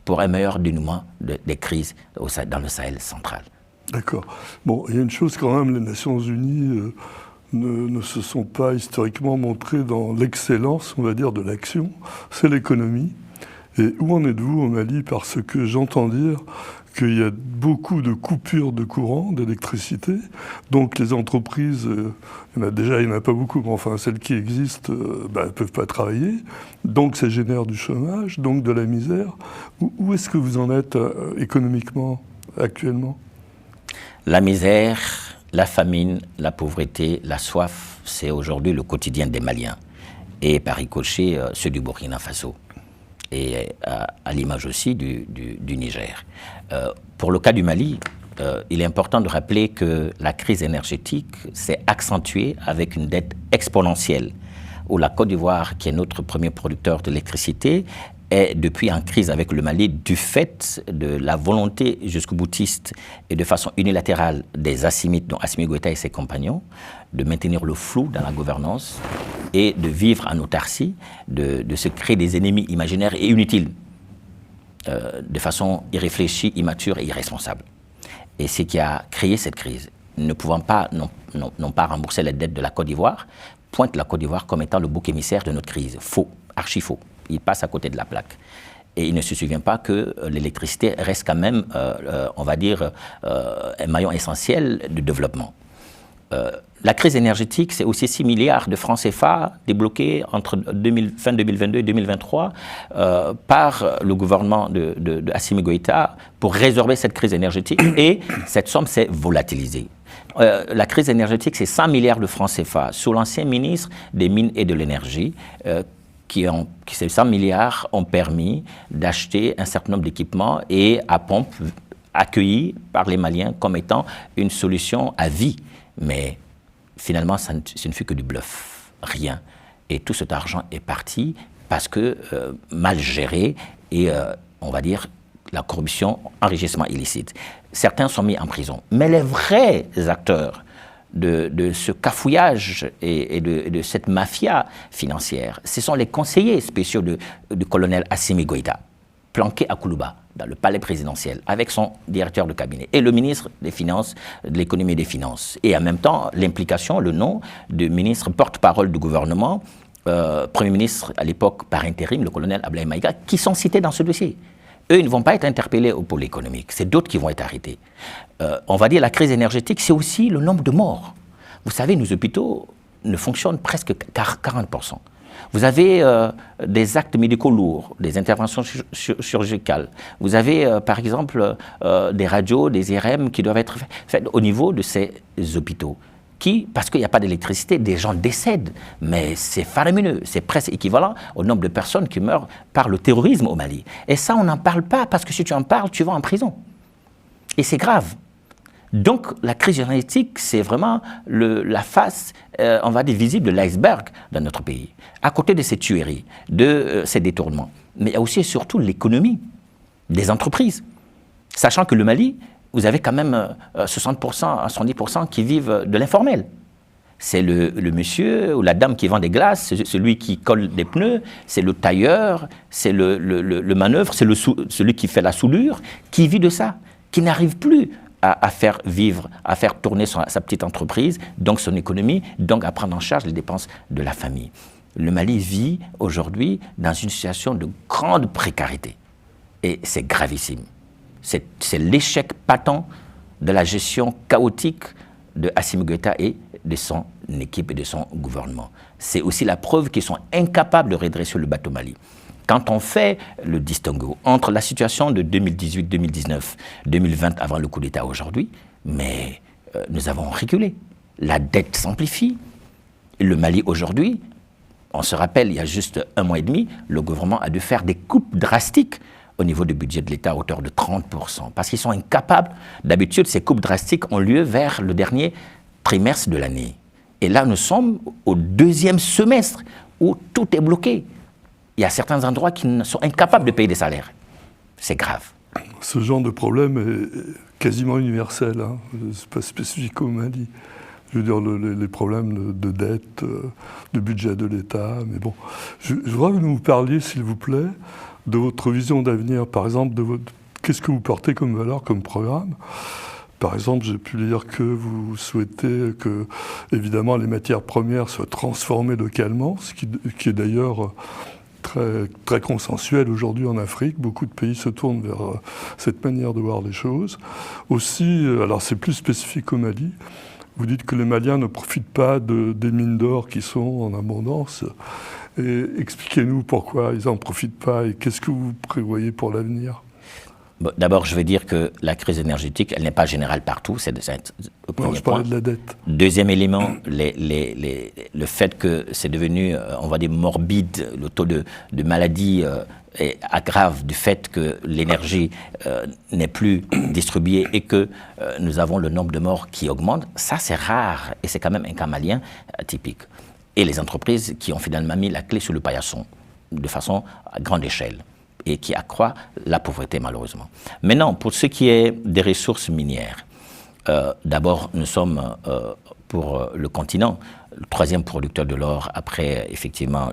Speaker 6: pour un meilleur dénouement des crises dans le Sahel central.
Speaker 1: D'accord. Bon, il y a une chose quand même, les Nations Unies ne se sont pas historiquement montrées dans l'excellence, on va dire, de l'action, c'est l'économie. Et où en êtes-vous au Mali? Parce que j'entends dire qu'il y a beaucoup de coupures de courant, d'électricité, donc les entreprises, il n'y en a pas beaucoup, mais enfin celles qui existent, ne peuvent pas travailler, donc ça génère du chômage, donc de la misère. Où est-ce que vous en êtes économiquement actuellement?
Speaker 6: La misère, la famine, la pauvreté, la soif, c'est aujourd'hui le quotidien des Maliens, et par ricochet ceux du Burkina Faso. Et à l'image aussi du Niger. Pour le cas du Mali, il est important de rappeler que la crise énergétique s'est accentuée avec une dette exponentielle, où la Côte d'Ivoire, qui est notre premier producteur d'électricité, est depuis en crise avec le Mali du fait de la volonté jusqu'au boutiste et de façon unilatérale des Assimites, dont Assimi Goïta et ses compagnons, de maintenir le flou dans la gouvernance et de vivre en autarcie, de se créer des ennemis imaginaires et inutiles, de façon irréfléchie, immature et irresponsable. Et ce qui a créé cette crise, ne pouvant pas, non pas rembourser les dettes de la Côte d'Ivoire, pointe la Côte d'Ivoire comme étant le bouc émissaire de notre crise. Faux, archi faux. Il passe à côté de la plaque. Et il ne se souvient pas que l'électricité reste quand même, on va dire, un maillon essentiel du développement. La crise énergétique, c'est aussi 6 milliards de francs CFA débloqués entre fin 2022 et 2023 par le gouvernement de Assimi Goïta pour résorber cette crise énergétique. Et cette somme s'est volatilisée. La crise énergétique, c'est 100 milliards de francs CFA sous l'ancien ministre des Mines et de l'Énergie, ces 100 milliards ont permis d'acheter un certain nombre d'équipements et à pompe accueillis par les Maliens comme étant une solution à vie. Mais finalement, ce ne fut que du bluff, rien. Et tout cet argent est parti parce que mal géré et, on va dire, la corruption, enrichissement illicite. Certains sont mis en prison. Mais les vrais acteurs de ce cafouillage et de cette mafia financière, ce sont les conseillers spéciaux du colonel Assimi Goïta, planqués à Koulouba, dans le palais présidentiel, avec son directeur de cabinet, et le ministre des Finances, de l'économie et des Finances. Et en même temps, l'implication, le nom du ministre porte-parole du gouvernement, Premier ministre à l'époque par intérim, le colonel Ablaye Maïga, qui sont cités dans ce dossier. Eux, ils ne vont pas être interpellés au pôle économique, c'est d'autres qui vont être arrêtés. On va dire la crise énergétique, c'est aussi le nombre de morts. Vous savez, nos hôpitaux ne fonctionnent presque qu'à 40%. Vous avez des actes médicaux lourds, des interventions chirurgicales. Vous avez, par exemple, des radios, des IRM qui doivent être faites au niveau de ces hôpitaux. Parce qu'il n'y a pas d'électricité, des gens décèdent. Mais c'est faramineux, c'est presque équivalent au nombre de personnes qui meurent par le terrorisme au Mali. Et ça, on n'en parle pas, parce que si tu en parles, tu vas en prison. Et c'est grave. Donc, la crise énergétique, c'est vraiment la face, on va dire, visible de l'iceberg dans notre pays. À côté de ces tueries, de ces détournements. Mais il y a aussi et surtout l'économie des entreprises. Sachant que le Mali, vous avez quand même 60% à 70% qui vivent de l'informel. C'est le monsieur ou la dame qui vend des glaces, c'est celui qui colle des pneus, c'est le tailleur, c'est le manœuvre, c'est celui qui fait la soudure, qui vit de ça, qui n'arrive plus à faire vivre, à faire tourner sa petite entreprise, donc son économie, donc à prendre en charge les dépenses de la famille. Le Mali vit aujourd'hui dans une situation de grande précarité. Et c'est gravissime. C'est l'échec patent de la gestion chaotique de Assimi Goïta et de son équipe et de son gouvernement. C'est aussi la preuve qu'ils sont incapables de redresser le bateau Mali. Quand on fait le distinguo entre la situation de 2018, 2019, 2020 avant le coup d'État aujourd'hui, mais nous avons reculé. La dette s'amplifie. Le Mali aujourd'hui, on se rappelle, il y a juste 1 mois et demi, le gouvernement a dû faire des coupes drastiques au niveau du budget de l'État à hauteur de 30%, parce qu'ils sont incapables. D'habitude, ces coupes drastiques ont lieu vers le dernier trimestre de l'année. Et là, nous sommes au 2e semestre où tout est bloqué. Il y a certains endroits qui sont incapables de payer des salaires. C'est grave.
Speaker 1: Ce genre de problème est quasiment universel, hein. C'est pas spécifique au Mali. Je veux dire, les problèmes de dette, de budget de l'État, mais bon. Je voudrais que vous nous parliez, s'il vous plaît, de votre vision d'avenir, par exemple, qu'est-ce que vous portez comme valeur, comme programme. Par exemple, j'ai pu lire que vous souhaitez que, évidemment, les matières premières soient transformées localement, ce qui est d'ailleurs très, très consensuel aujourd'hui en Afrique. Beaucoup de pays se tournent vers cette manière de voir les choses. Aussi, alors c'est plus spécifique au Mali, vous dites que les Maliens ne profitent pas des mines d'or qui sont en abondance. Et expliquez-nous pourquoi ils n'en profitent pas et qu'est-ce que vous prévoyez pour l'avenir?
Speaker 6: Bon, d'abord, je veux dire que la crise énergétique, elle n'est pas générale partout. C'est le premier point.
Speaker 1: Je parlais de la dette.
Speaker 6: Deuxième élément, le fait que c'est devenu, on va dire, morbide, le taux de maladie aggrave du fait que l'énergie n'est plus distribuée et que nous avons le nombre de morts qui augmente. Ça, c'est rare et c'est quand même un cas malien typique. Et les entreprises qui ont finalement mis la clé sur le paillasson de façon à grande échelle et qui accroît la pauvreté malheureusement. Maintenant, pour ce qui est des ressources minières, d'abord nous sommes pour le continent le 3e producteur de l'or après effectivement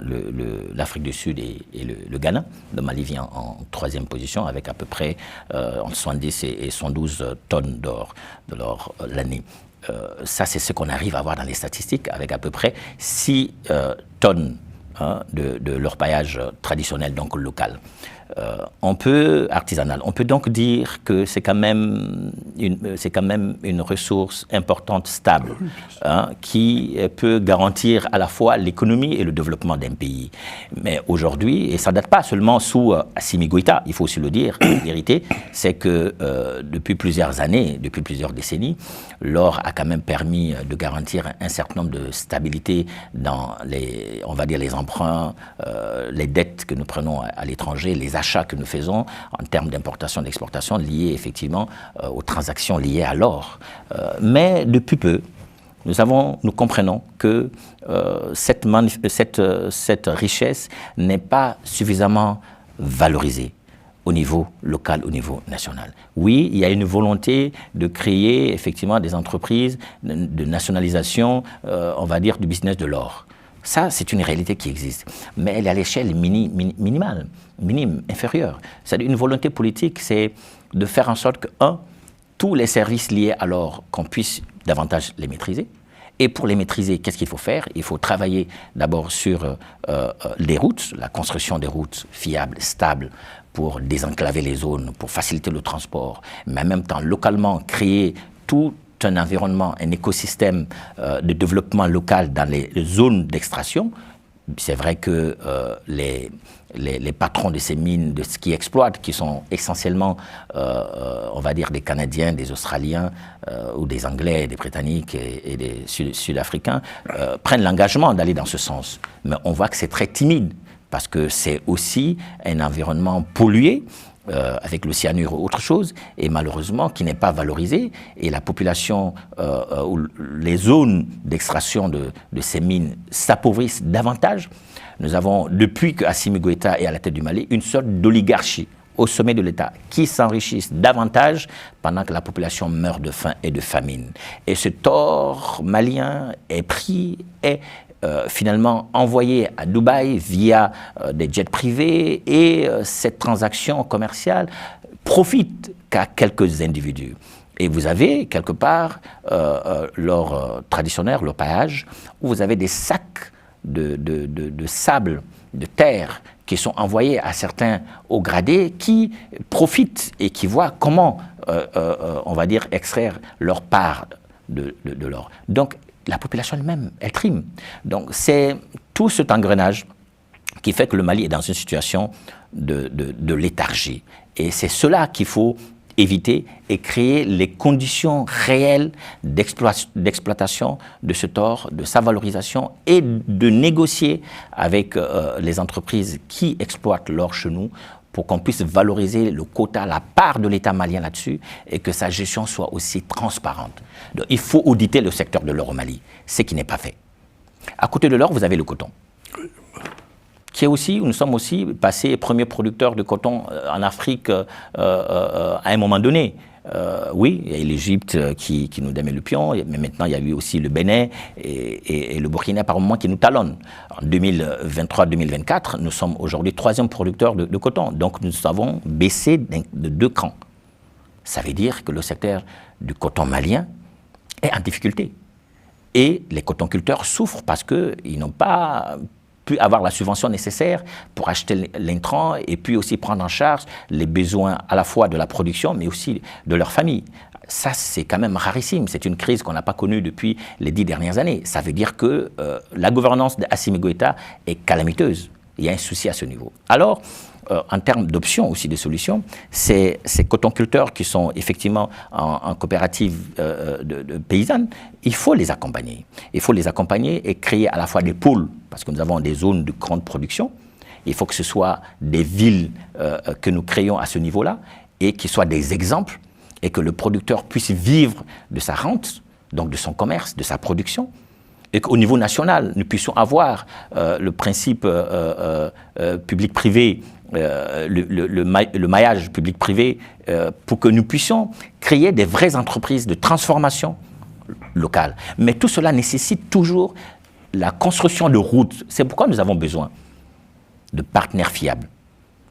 Speaker 6: l'Afrique du Sud et le Ghana. Le Mali vient en 3e position avec à peu près entre 70 et 112 tonnes d'or de l'or l'année. Ça, c'est ce qu'on arrive à voir dans les statistiques, avec à peu près 6 tonnes de l'orpaillage traditionnel, donc local. Artisanal. On peut donc dire que c'est quand même une ressource importante, stable, qui peut garantir à la fois l'économie et le développement d'un pays. Mais aujourd'hui, et ça ne date pas seulement sous Assimi Goïta, il faut aussi le dire, la vérité, c'est que depuis plusieurs années, depuis plusieurs décennies, l'or a quand même permis de garantir un certain nombre de stabilité dans on va dire les emprunts, les dettes que nous prenons à l'étranger, les achats que nous faisons en termes d'importation et d'exportation liés effectivement aux transactions liées à l'or. Mais depuis peu, nous comprenons que cette richesse n'est pas suffisamment valorisée au niveau local, au niveau national. Oui, il y a une volonté de créer effectivement des entreprises de nationalisation, on va dire, du business de l'or. Ça, c'est une réalité qui existe, mais elle est à l'échelle minimale, minime, inférieure. C'est une volonté politique, c'est de faire en sorte que, tous les services liés à l'or, qu'on puisse davantage les maîtriser. Et pour les maîtriser, qu'est-ce qu'il faut faire? Il faut travailler d'abord sur les routes, la construction des routes fiables, stables, pour désenclaver les zones, pour faciliter le transport, mais en même temps, localement, créer tout un environnement, un écosystème de développement local dans les zones d'extraction. C'est vrai que les patrons de ces mines, de ce qui exploitent, qui sont essentiellement, on va dire, des Canadiens, des Australiens, ou des Anglais, des Britanniques et des Sud-Africains, prennent l'engagement d'aller dans ce sens. Mais on voit que c'est très timide, parce que c'est aussi un environnement pollué, avec le cyanure ou autre chose, et malheureusement qui n'est pas valorisé, et la population, ou les zones d'extraction de ces mines s'appauvrissent davantage. Nous avons, depuis que Assimi Goïta est à la tête du Mali, une sorte d'oligarchie au sommet de l'État qui s'enrichissent davantage pendant que la population meurt de faim et de famine. Et ce tort malien est pris, est finalement envoyé à Dubaï via des jets privés, et cette transaction commerciale profite qu'à quelques individus. Et vous avez quelque part leur traditionnaire, leur paillage, où vous avez des sacs de sable, de terre, qui sont envoyés à certains hauts gradés qui profitent et qui voient comment, on va dire, extraire leur part de l'or. Donc, la population elle-même, elle trime. Donc, c'est tout cet engrenage qui fait que le Mali est dans une situation de léthargie. Et c'est cela qu'il faut éviter et créer les conditions réelles d'exploitation de ce tort, de sa valorisation, et de négocier avec les entreprises qui exploitent l'or chez nous pour qu'on puisse valoriser le quota, la part de l'État malien là-dessus, et que sa gestion soit aussi transparente. Donc, il faut auditer le secteur de l'or au Mali, ce qui n'est pas fait. À côté de l'or, vous avez le coton, qui est aussi, nous sommes aussi passés premiers producteurs de coton en Afrique à un moment donné. Oui, il y a l'Égypte qui nous donne le pion, mais maintenant il y a eu aussi le Bénin et le Burkina par moment qui nous talonnent. En 2023-2024, nous sommes aujourd'hui 3e producteur de coton, donc nous avons baissé de 2 crans. Ça veut dire que le secteur du coton malien est en difficulté. Et les cotonculteurs souffrent parce qu'ils n'ont pas pu avoir la subvention nécessaire pour acheter l'intrant et puis aussi prendre en charge les besoins à la fois de la production mais aussi de leur famille. Ça, c'est quand même rarissime. C'est une crise qu'on n'a pas connue depuis les 10 dernières années. Ça veut dire que la gouvernance d'Assimi Goïta est calamiteuse. Il y a un souci à ce niveau. Alors, en termes d'options aussi, de solutions, ces cotonculteurs qui sont effectivement en coopérative de paysanne, il faut les accompagner. Il faut les accompagner et créer à la fois des pôles, parce que nous avons des zones de grande production. Il faut que ce soit des villes que nous créons à ce niveau-là et qui soient des exemples, et que le producteur puisse vivre de sa rente, donc de son commerce, de sa production, et qu'au niveau national, nous puissions avoir le principe public-privé, le maillage public-privé, pour que nous puissions créer des vraies entreprises de transformation locale. Mais tout cela nécessite toujours la construction de routes. C'est pourquoi nous avons besoin de partenaires fiables.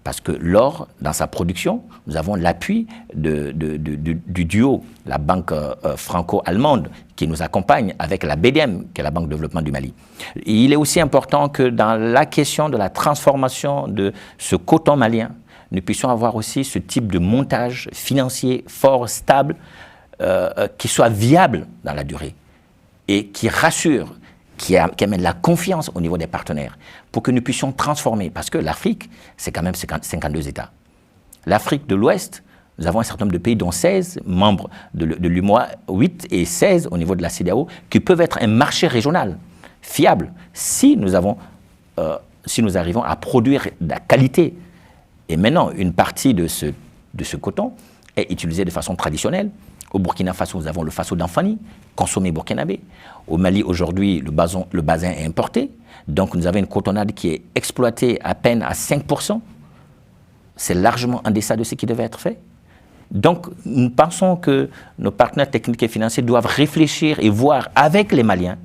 Speaker 6: Parce que l'or, dans sa production, nous avons l'appui du duo, la banque franco-allemande, qui nous accompagne avec la BDM, qui est la Banque de développement du Mali. Et il est aussi important que dans la question de la transformation de ce coton malien, nous puissions avoir aussi ce type de montage financier fort, stable, qui soit viable dans la durée et qui rassure, qui amène la confiance au niveau des partenaires pour que nous puissions transformer. Parce que l'Afrique, c'est quand même 52 États. L'Afrique de l'Ouest, nous avons un certain nombre de pays, dont 16 membres de l'UMOA, 8 et 16 au niveau de la CEDEAO, qui peuvent être un marché régional fiable si nous arrivons à produire de la qualité. Et maintenant, une partie de ce coton est utilisée de façon traditionnelle. Au Burkina Faso, nous avons le Faso d'Anfani, consommé burkinabé. Au Mali, aujourd'hui, le basin est importé. Donc, nous avons une cotonnade qui est exploitée à peine à 5%. C'est largement en deçà de ce qui devait être fait. Donc, nous pensons que nos partenaires techniques et financiers doivent réfléchir et voir avec les Maliens,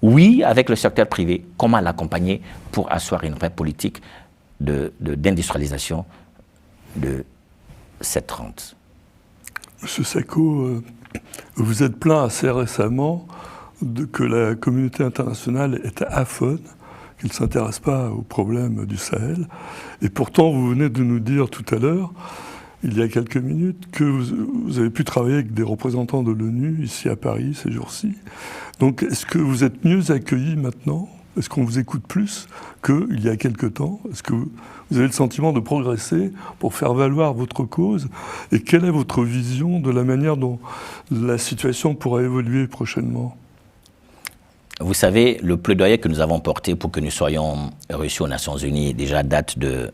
Speaker 6: oui, avec le secteur privé, comment l'accompagner pour asseoir une vraie politique d'industrialisation de cette rente.
Speaker 1: Monsieur Sacco, vous êtes plaint assez récemment que la communauté internationale est aphone, qu'elle ne s'intéresse pas aux problèmes du Sahel. Et pourtant, vous venez de nous dire tout à l'heure, il y a quelques minutes, que vous avez pu travailler avec des représentants de l'ONU ici à Paris ces jours-ci. Donc, est-ce que vous êtes mieux accueillis maintenant ? Est-ce qu'on vous écoute plus qu'il y a quelque temps ? Est-ce que vous avez le sentiment de progresser pour faire valoir votre cause ? Et quelle est votre vision de la manière dont la situation pourra évoluer prochainement ?
Speaker 6: Vous savez, le plaidoyer que nous avons porté pour que nous soyons reçus aux Nations Unies déjà date de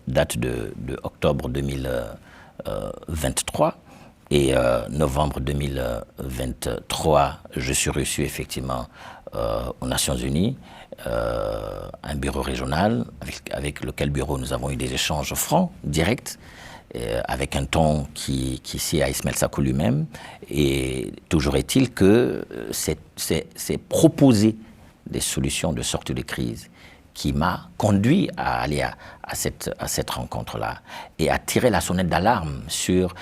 Speaker 6: octobre 2023. Et novembre 2023, je suis reçu effectivement aux Nations Unies, un bureau régional avec lequel bureau nous avons eu des échanges francs, directs, avec un ton qui sied à Ismaël Sako lui-même. Et toujours est-il que c'est proposer des solutions de sortie de crise qui m'a conduit à aller à cette rencontre-là et à tirer la sonnette d'alarme sur,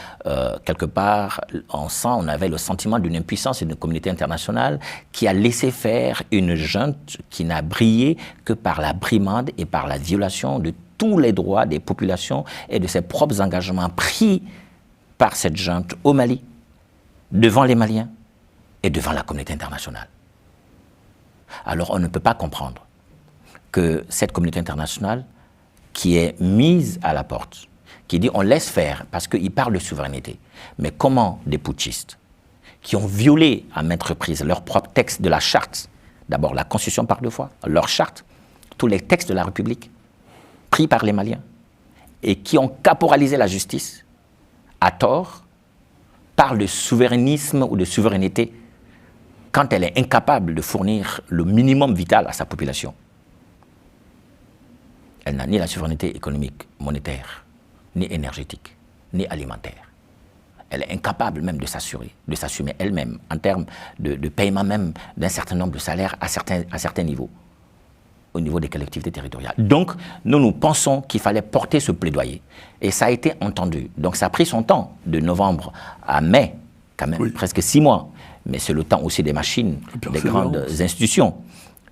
Speaker 6: quelque part, on avait le sentiment d'une impuissance d'une communauté internationale qui a laissé faire une junte qui n'a brillé que par la brimade et par la violation de tous les droits des populations et de ses propres engagements pris par cette junte au Mali, devant les Maliens et devant la communauté internationale. Alors on ne peut pas comprendre que cette communauté internationale qui est mise à la porte, qui dit on laisse faire parce qu'il parle de souveraineté. Mais comment des putschistes qui ont violé à maintes reprises leur propre texte de la charte, d'abord la Constitution par 2 fois, leur charte, tous les textes de la République, pris par les Maliens, et qui ont caporalisé la justice, à tort, parlent de souverainisme ou de souveraineté quand elle est incapable de fournir le minimum vital à sa population. Elle n'a ni la souveraineté économique, monétaire, ni énergétique, ni alimentaire. Elle est incapable même de s'assumer elle-même en termes de paiement même d'un certain nombre de salaires à certains niveaux, au niveau des collectivités territoriales. Donc, nous pensons qu'il fallait porter ce plaidoyer. Et ça a été entendu. Donc, ça a pris son temps, de novembre à mai, quand même, presque 6 mois. Mais c'est le temps aussi des machines, des grandes institutions.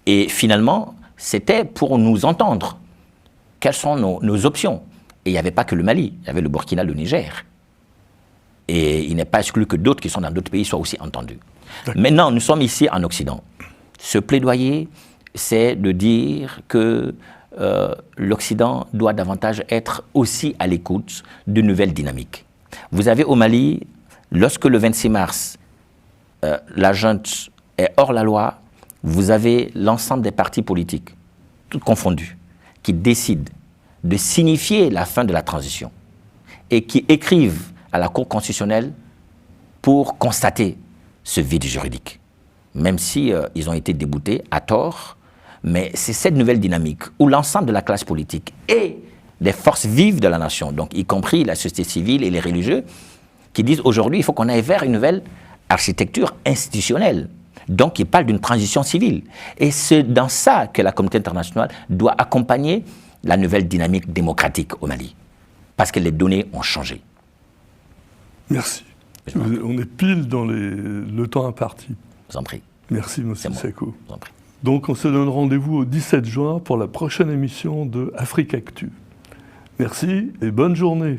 Speaker 6: Et finalement, c'était pour nous entendre. Quelles sont nos options? Et il n'y avait pas que le Mali, il y avait le Burkina, le Niger. Et il n'est pas exclu que d'autres qui sont dans d'autres pays soient aussi entendus. Maintenant, nous sommes ici en Occident. Ce plaidoyer, c'est de dire que l'Occident doit davantage être aussi à l'écoute de nouvelles dynamiques. Vous avez au Mali, lorsque le 26 mars, la junte est hors la loi, vous avez l'ensemble des partis politiques, tous confondus, qui décident de signifier la fin de la transition et qui écrivent à la Cour constitutionnelle pour constater ce vide juridique. Même si ils ont été déboutés à tort, mais c'est cette nouvelle dynamique où l'ensemble de la classe politique et des forces vives de la nation, donc y compris la société civile et les religieux, qui disent aujourd'hui il faut qu'on aille vers une nouvelle architecture institutionnelle. Donc, il parle d'une transition civile. Et c'est dans ça que la communauté internationale doit accompagner la nouvelle dynamique démocratique au Mali. Parce que les données ont changé.
Speaker 1: Merci. On est pile dans le temps imparti.
Speaker 6: Je vous en prie.
Speaker 1: Merci, M. Sako.
Speaker 6: Je vous en prie.
Speaker 1: Donc, on se donne rendez-vous au 17 juin pour la prochaine émission de Afrique Actu. Merci et bonne journée.